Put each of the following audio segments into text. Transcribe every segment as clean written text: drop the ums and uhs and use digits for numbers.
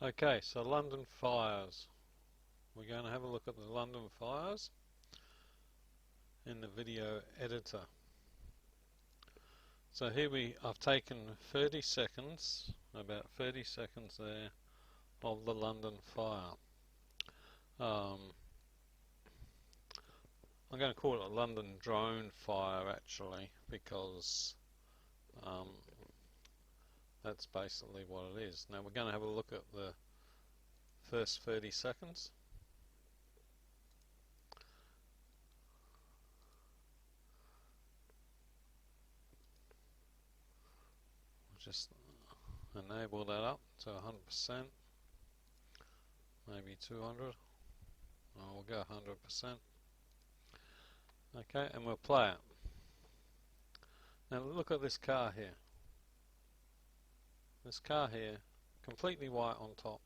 Okay, so London fires. We're going to have a look at the London fires in the video editor. So here I've taken 30 seconds, about 30 seconds there, of the London fire. I'm going to call it a London drone fire actually, because that's basically what it is. Now we're going to have a look at the first 30 seconds. Just enable that up to 100%, maybe 200. We'll go 100%. Okay, and we'll play it. Now look at this car here. This car here, completely white on top,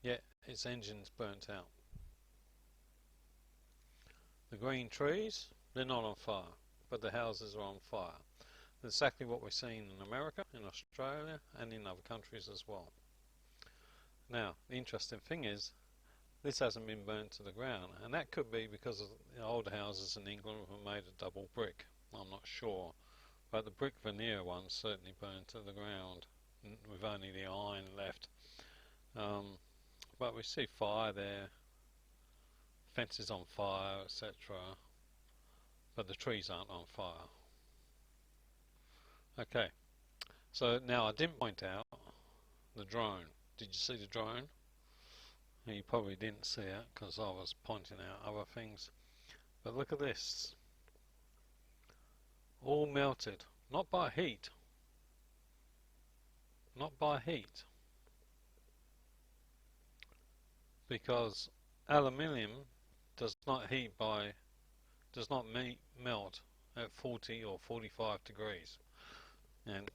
yet its engine's burnt out. The green trees, they're not on fire, but the houses are on fire. That's exactly what we're seeing in America, in Australia, and in other countries as well. Now, the interesting thing is, this hasn't been burnt to the ground, and that could be because of the old houses in England were made of double brick. I'm not sure, but the brick veneer ones certainly burned to the ground, with only the iron left. But we see fire there, fences on fire, etc., but the trees aren't on fire. Okay, so now I didn't point out the drone. Did you see the drone? You probably didn't see it because I was pointing out other things. But look at this. All melted. Not by heat. Not by heat. Because aluminium does not melt at 40 or 45 degrees. And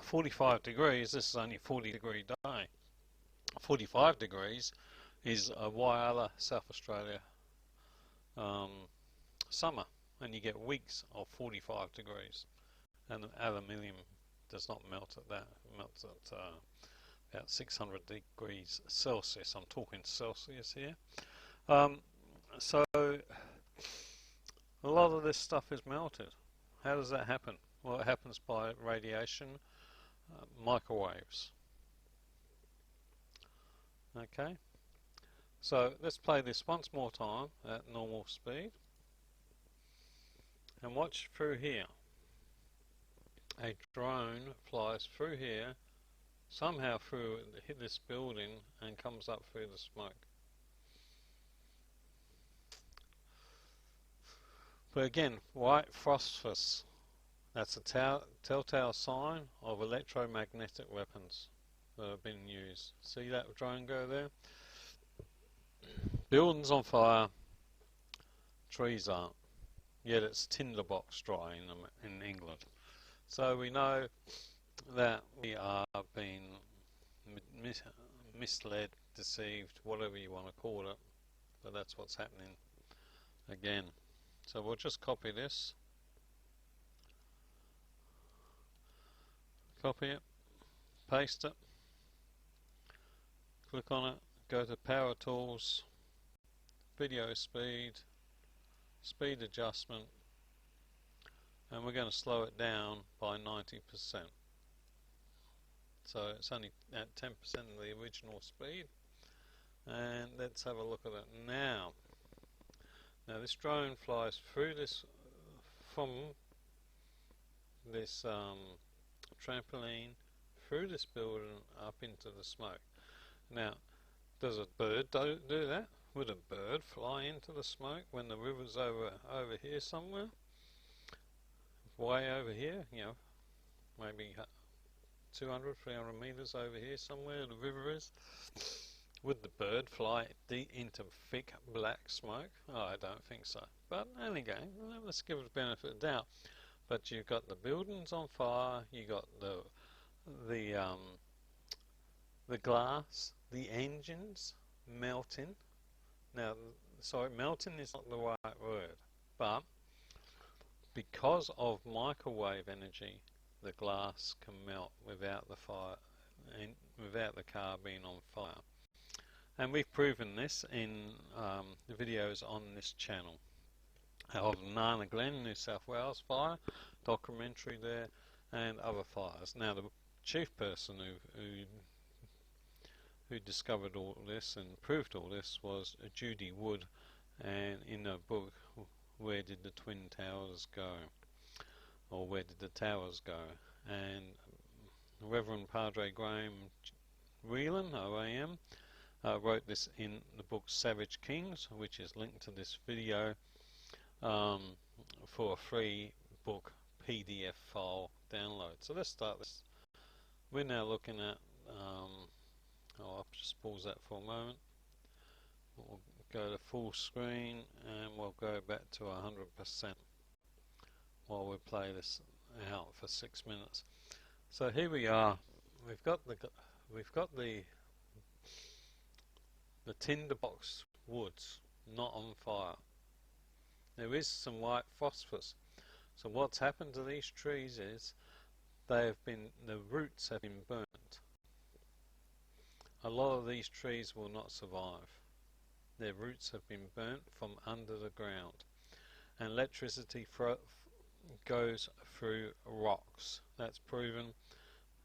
45 degrees, this is only a 40-degree day. 45 degrees is a Whyalla, South Australia summer, and you get weeks of 45 degrees. And aluminium does not melt at that. It melts at about 600 degrees Celsius. I'm talking Celsius here. So a lot of this stuff is melted. How does that happen? Well, it happens by radiation, microwaves. Okay, so let's play this once more time at normal speed and watch through here. A drone flies through here, somehow hit this building and comes up through the smoke. But again, white phosphorus. That's a telltale sign of electromagnetic weapons that have been used. See that drone go there? Buildings on fire, trees aren't. Yet it's tinderbox dry in England. So we know that we are being misled, deceived, whatever you want to call it. But that's what's happening again. So we'll just copy this. Copy it, paste it, click on it, go to Power Tools, Video Speed, Speed Adjustment, and we're going to slow it down by 90%. So it's only at 10% of the original speed, and let's have a look at it now. Now this drone flies through this, from this trampoline through this building up into the smoke. Now, does a bird do that? Would a bird fly into the smoke when the river's over here somewhere? Way over here, maybe 200, 300 meters over here somewhere the river is. Would the bird fly into thick black smoke? Oh, I don't think so. But again, let's give it the benefit of the doubt. But you've got the buildings on fire, you got the glass, the engines melting. Now, sorry, melting is not the right word, but because of microwave energy, the glass can melt without the fire, without the car being on fire. And we've proven this in the videos on this channel of Nana Glen, New South Wales fire, documentary there, and other fires. Now the chief person who discovered all this and proved all this was Judy Wood, and in her book Where Did the Twin Towers Go, or Where Did the Towers Go, and Reverend Padre Graham Whelan, OAM, wrote this in the book Savage Kings, which is linked to this video, for a free book PDF file download. So let's start this. We're now looking at I'll just pause that for a moment. We'll go to full screen and we'll go back to 100% while we play this out for 6 minutes. So here we are. We've got the tinderbox woods not on fire. There is some white phosphorus. So what's happened to these trees is the roots have been burnt. A lot of these trees will not survive. Their roots have been burnt from under the ground, and electricity goes through rocks. That's proven.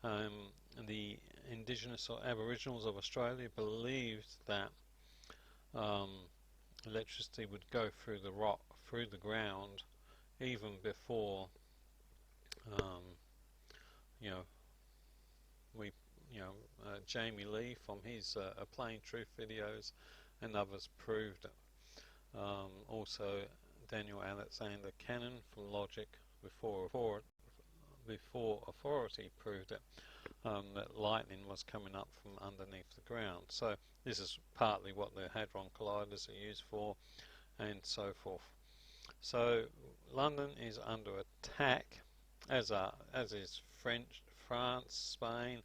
The indigenous or aboriginals of Australia believed that electricity would go through the rock, through the ground, even before Jamie Lee from his A Plain Truth videos and others proved it. Also Daniel Alexander Cannon from Logic before Authority proved it, that lightning was coming up from underneath the ground. So this is partly what the Hadron Colliders are used for, and so forth. So London is under attack, as is France, Spain,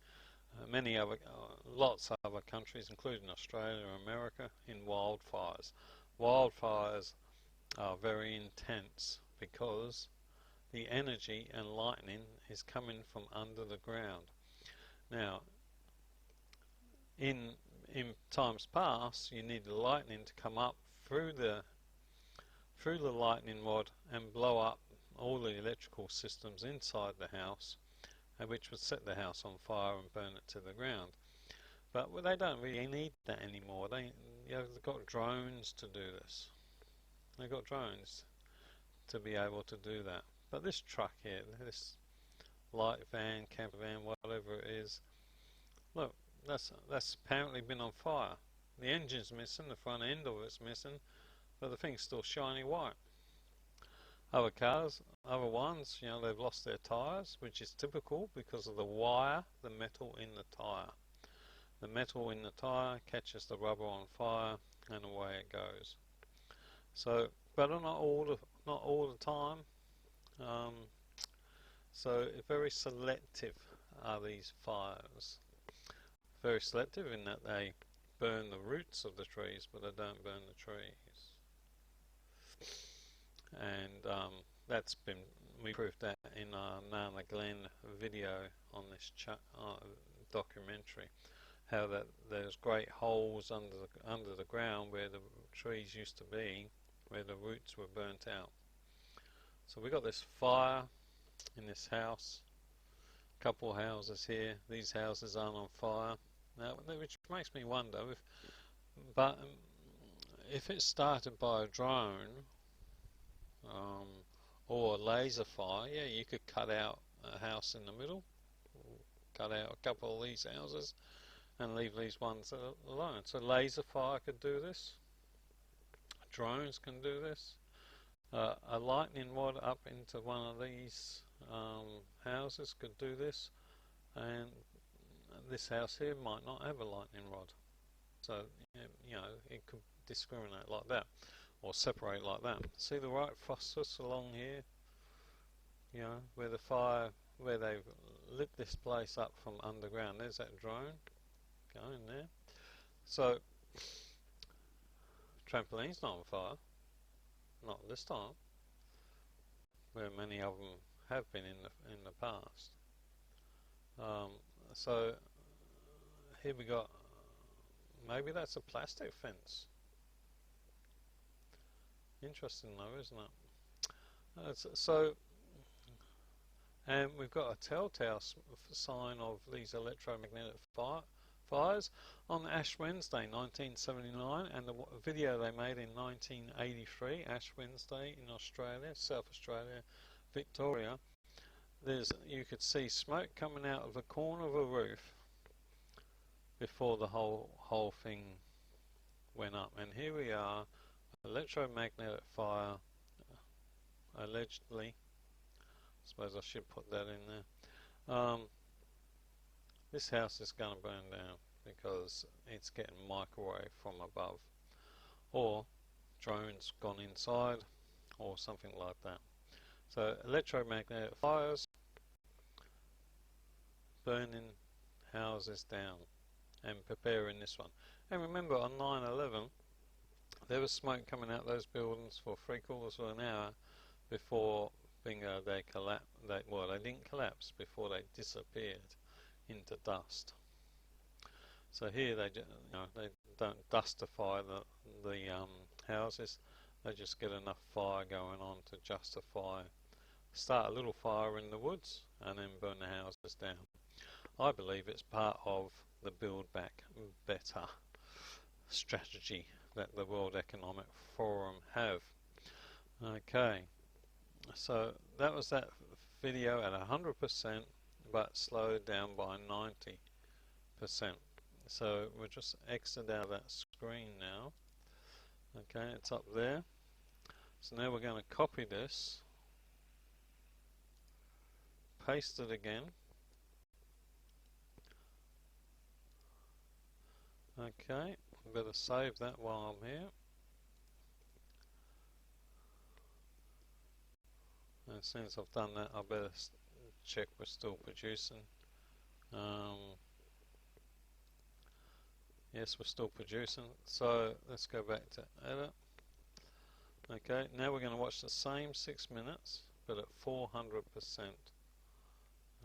lots of other countries, including Australia and America, in wildfires. Wildfires are very intense because the energy and lightning is coming from under the ground. Now, in times past, you need the lightning to come up through the lightning rod and blow up all the electrical systems inside the house, which would set the house on fire and burn it to the ground. But they don't really need that anymore. They've got drones to do this. They've got drones to be able to do that. But this truck here, this light van, camper van, whatever it is, look, that's apparently been on fire. The engine's missing, the front end of it's missing, but the thing's still shiny white. Other cars, other ones, they've lost their tyres, which is typical because of the wire, the metal in the tyre. The metal in the tyre catches the rubber on fire, and away it goes. So, but not all the time. So very selective are these fires. Very selective in that they burn the roots of the trees, but they don't burn the trees. And we proved that in our Nana Glen video on this documentary, how that there's great holes under the ground where the trees used to be, where the roots were burnt out. So we got this fire in this house, a couple houses here. These houses aren't on fire now, which makes me wonder if it's started by a drone or a laser fire, yeah, you could cut out a house in the middle, cut out a couple of these houses and leave these ones alone. So laser fire could do this, drones can do this, a lightning rod up into one of these houses could do this, and this house here might not have a lightning rod. So it could discriminate like that, or separate like that. See the white phosphorus along here, where they've lit this place up from underground. There's that drone going there. So trampoline's not on fire, not this time, where many of them have been in the past. So here we got, maybe that's a plastic fence. Interesting though, isn't it? So, and we've got a telltale sign of these electromagnetic fires on Ash Wednesday 1979, and the video they made in 1983, Ash Wednesday in Australia, South Australia, Victoria. You could see smoke coming out of the corner of a roof before the whole thing went up. And here we are, electromagnetic fire, allegedly. I suppose I should put that in there. This house is going to burn down because it's getting microwave from above, or drones gone inside, or something like that. So electromagnetic fires, burning houses down, and preparing this one. And remember, on 9/11, there was smoke coming out those buildings for 3/4 of an hour before bingo, they collapsed. They didn't collapse before they disappeared into dust. So here they don't dustify the houses. They just get enough fire going on to justify, start a little fire in the woods and then burn the houses down. I believe it's part of the Build Back Better strategy that the World Economic Forum have. Okay, so that was that video at 100%, but slowed down by 90%. So we'll just exit out of that screen now. Okay, it's up there. So now we're going to copy this, paste it again. Okay, better save that while I'm here. And since I've done that, I better check we're still producing. Yes, we're still producing. So let's go back to edit. Okay, now we're going to watch the same 6 minutes, but at 400%.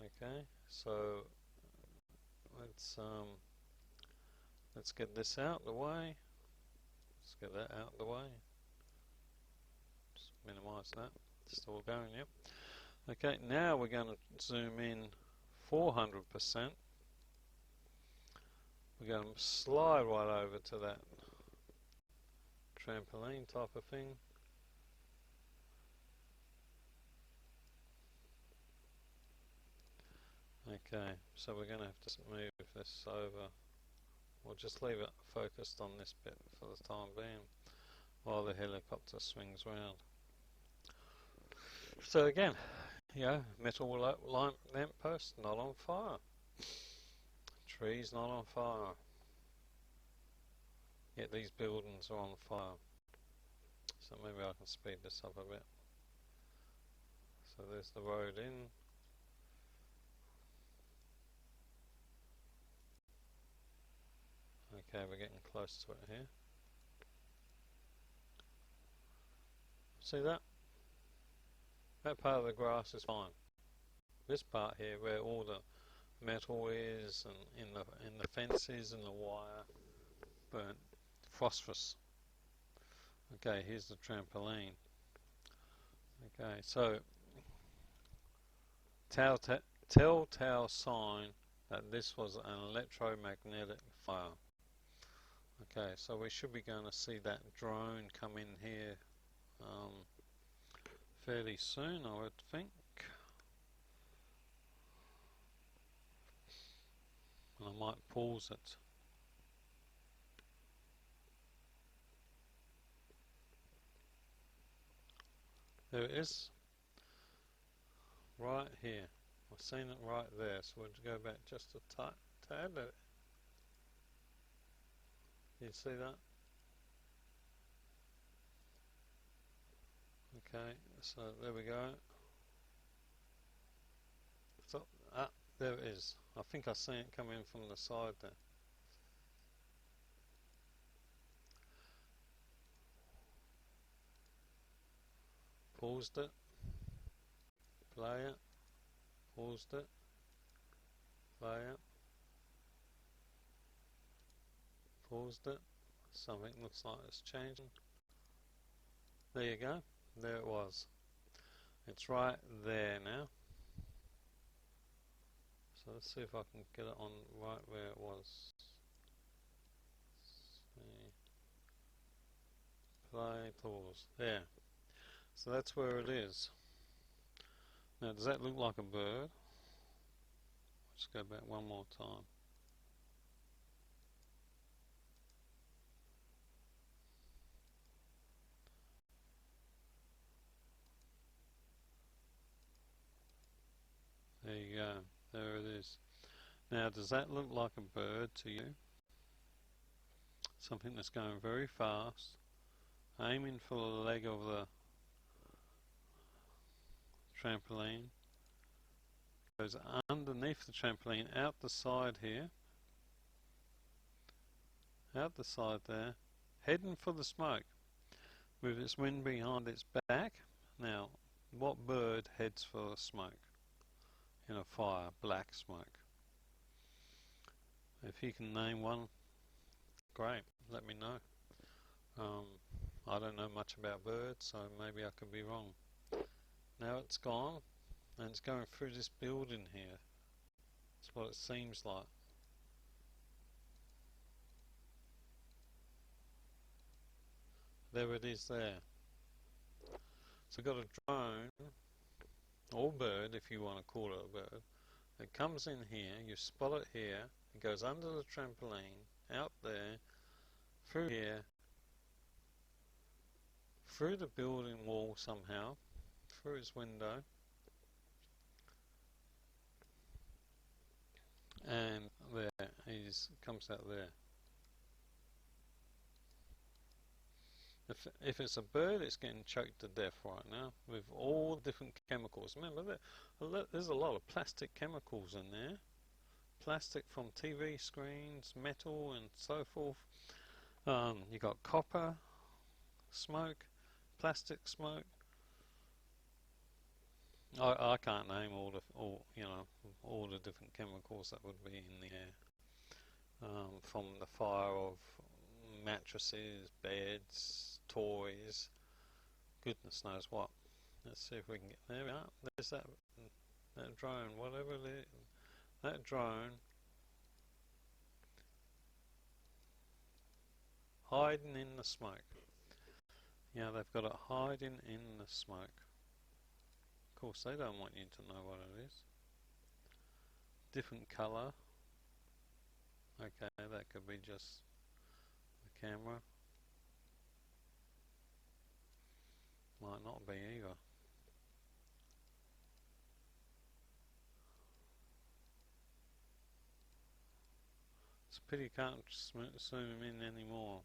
Okay, so let's get this out the way. Let's get that out the way. Just minimize that. It's still going, yep. Okay, now we're going to zoom in 400%. We're going to slide right over to that trampoline type of thing. Okay, so we're going to have to move this over. We'll just leave it focused on this bit for the time being while the helicopter swings round. So again, metal lamp post not on fire. Trees not on fire. Yet these buildings are on fire. So maybe I can speed this up a bit. So there's the road in. Okay, we're getting close to it here. See that? That part of the grass is fine. This part here, where all the metal is, and in the fences and the wire, burnt phosphorus. Okay, here's the trampoline. Okay, so telltale sign that this was an electromagnetic fire. Okay, so we should be going to see that drone come in here fairly soon, I would think. And I might pause it. There it is. Right here. I've seen it right there, so we'll go back just a tad. You see that? Okay, so there we go. So, there it is. I think I seen it come in from the side there. Paused it. Play it. Paused it. Play it. caused it. Something looks like it's changing. There you go. There it was. It's right there now. So let's see if I can get it on right where it was. See. Play, pause. There. So that's where it is. Now does that look like a bird? Let's go back one more time. There you go. There it is. Now does that look like a bird to you? Something that's going very fast, aiming for the leg of the trampoline, goes underneath the trampoline, out the side here, out the side there, heading for the smoke, with its wind behind its back. Now, what bird heads for the smoke in a fire? Black smoke. If you can name one, great, let me know. I don't know much about birds, so maybe I could be wrong. Now it's gone, and it's going through this building here. That's what it seems like. There it is there. So we've got a drone, or bird if you want to call it a bird. It comes in here, you spot it here, it goes under the trampoline, out there, through here, through the building wall somehow, through its window, and there, he comes out there. If it's a bird, it's getting choked to death right now with all different chemicals. Remember, there's a lot of plastic chemicals in there. Plastic from TV screens, metal and so forth. You got copper smoke, plastic smoke. I can't name all the different chemicals that would be in the air from the fire of mattresses, beds, toys, goodness knows what. Let's see if we can get there. We are. There's that drone, whatever it is. That drone hiding in the smoke. Yeah, they've got it hiding in the smoke. Of course, they don't want you to know what it is. Different colour. Okay, that could be just the camera. Might not be either. It's a pity you can't zoom in anymore.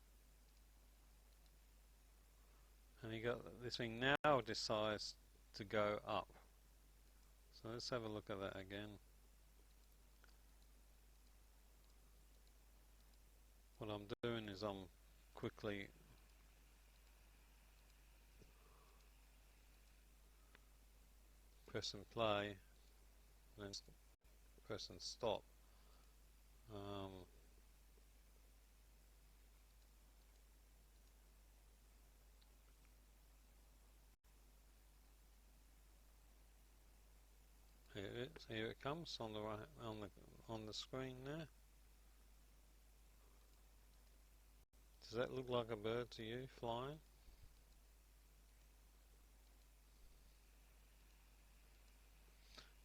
And you got this thing now decides to go up. So let's have a look at that again. What I'm doing is I'm quickly pressing play and then pressing stop. Here it comes on the right on the screen there. Does that look like a bird to you flying?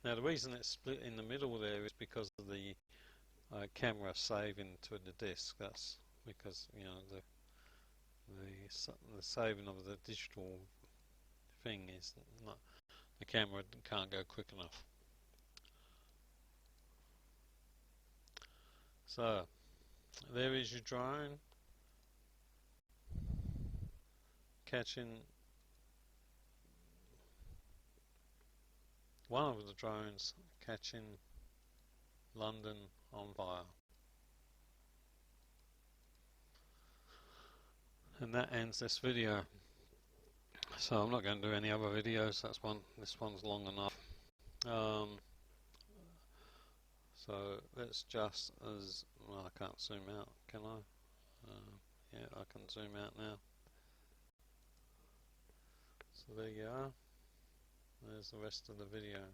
Now the reason it's split in the middle there is because of the camera saving to the disk. That's because the saving of the digital thing is not, the camera can't go quick enough. So there is your drone catching one of the drones catching London on fire. And that ends this video. So I'm not going to do any other videos. This one's long enough. So let's just, well, I can't zoom out, can I? Yeah, I can zoom out now. So there you are. There's the rest of the video.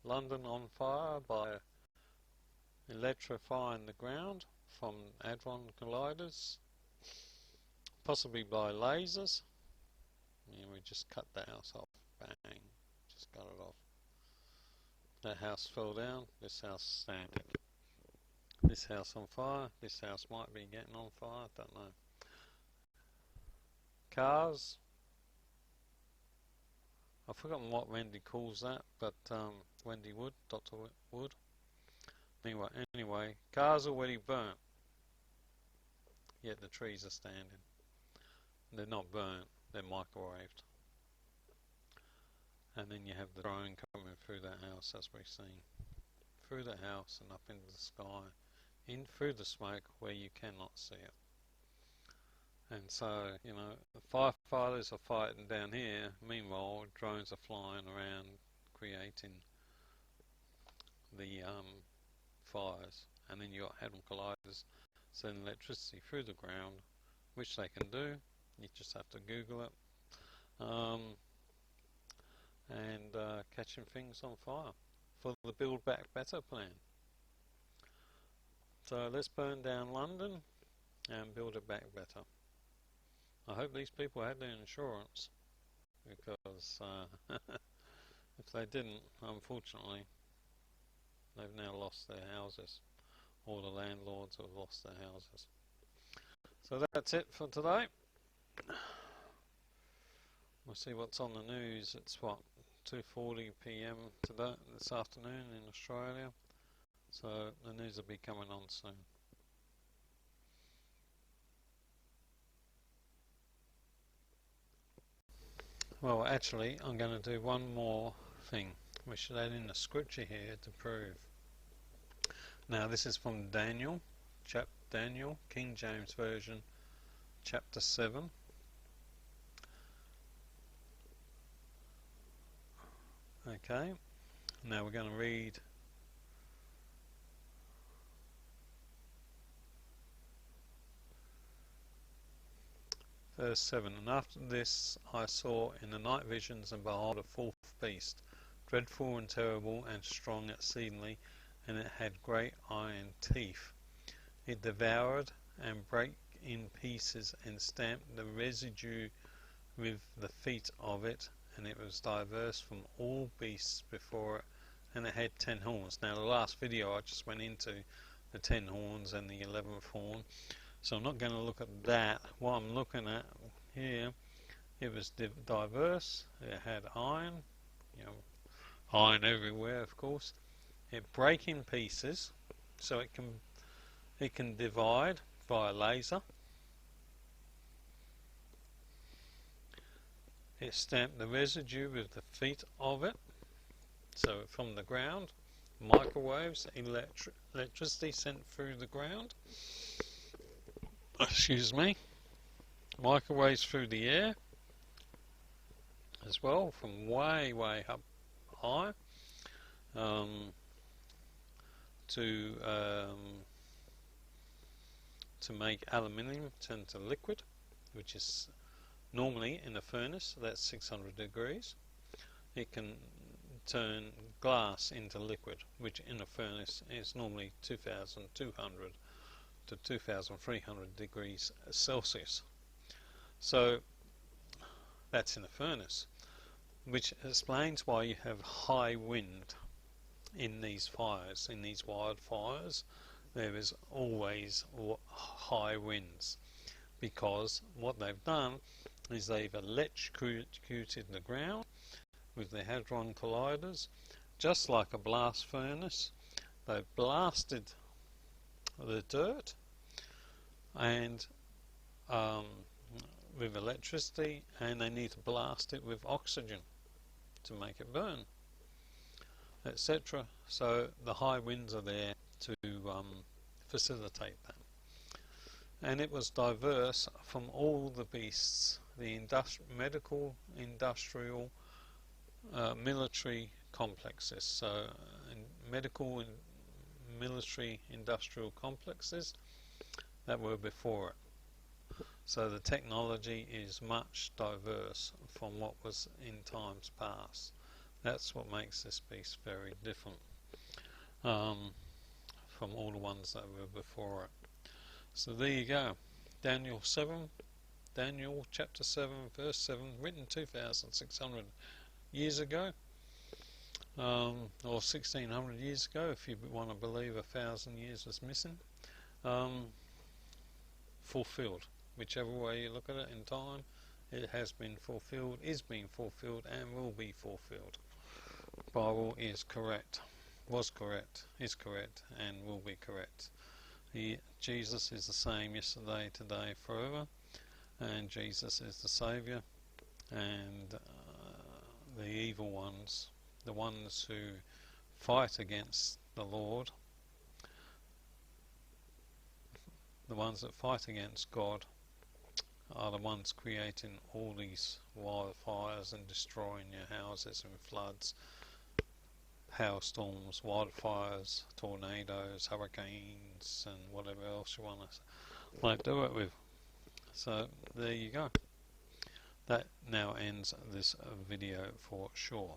London on fire by electrifying the ground from hadron colliders, possibly by lasers. Yeah, we just cut the house off. Bang. Just cut it off. That house fell down. This house standing. This house on fire. This house might be getting on fire. Don't know. Cars. I've forgotten what Wendy calls that, but Wendy Wood, Dr. Wood. Anyway, cars already burnt. Yet the trees are standing. They're not burnt. They're microwaved. And then you have the drone coming through that house, as we've seen. Through the house and up into the sky. In through the smoke where you cannot see it. And so, you know, the firefighters are fighting down here. Meanwhile, drones are flying around creating the fires. And then you got hadron colliders sending electricity through the ground, which they can do. You just have to Google it. And catching things on fire for the Build Back Better plan. So let's burn down London and build it back better. I hope these people had their insurance, because if they didn't, unfortunately, they've now lost their houses. All the landlords have lost their houses. So that's it for today. We'll see what's on the news. It's what, 2:40 PM today, this afternoon in Australia. So the news will be coming on soon. Well, actually, I'm going to do one more thing. We should add in a scripture here to prove. Now, this is from Daniel, Daniel, King James Version, chapter 7. Okay, now we're going to read verse 7. And after this I saw in the night visions, and behold, a fourth beast, dreadful and terrible and strong exceedingly, and it had great iron teeth. It devoured and brake in pieces and stamped the residue with the feet of it, and it was diverse from all beasts before it, and it had 10 horns. Now the last video I just went into the 10 horns and the 11th horn, so I'm not going to look at that. What I'm looking at here, it was diverse, it had iron, you know, iron everywhere, of course. It break in pieces, so it can divide by a laser. It stamped the residue with the feet of it, so from the ground, microwaves, electricity sent through the ground, excuse me, microwaves through the air as well, from way up high, to make aluminium turn to liquid, which is normally in a furnace that's 600 degrees. It can turn glass into liquid, which in a furnace is normally 2200 to 2300 degrees Celsius. So that's in a furnace, which explains why you have high wind in these fires, in these wildfires. There is always high winds, because what they've done is they've electrocuted the ground with the hadron colliders, just like a blast furnace. They've blasted the dirt and with electricity, and they need to blast it with oxygen to make it burn, etc. So the high winds are there to facilitate that. And it was diverse from all the beasts, the medical, industrial, military complexes. So medical and military industrial complexes that were before it. So the technology is much diverse from what was in times past. That's what makes this beast very different from all the ones that were before it. So there you go. Daniel chapter 7 verse 7, written 2,600 years ago, or 1,600 years ago if you want to believe 1,000 years was missing, fulfilled. Whichever way you look at it in time, it has been fulfilled, is being fulfilled, and will be fulfilled. Bible is correct, was correct, is correct, and will be correct. Jesus is the same yesterday, today, forever, and Jesus is the Saviour, and the evil ones, the ones who fight against the Lord, the ones that fight against God, are the ones creating all these wildfires and destroying your houses and floods, hailstorms, wildfires, tornadoes, hurricanes, and whatever else you want to do it with. So there you go. That now ends this video for sure.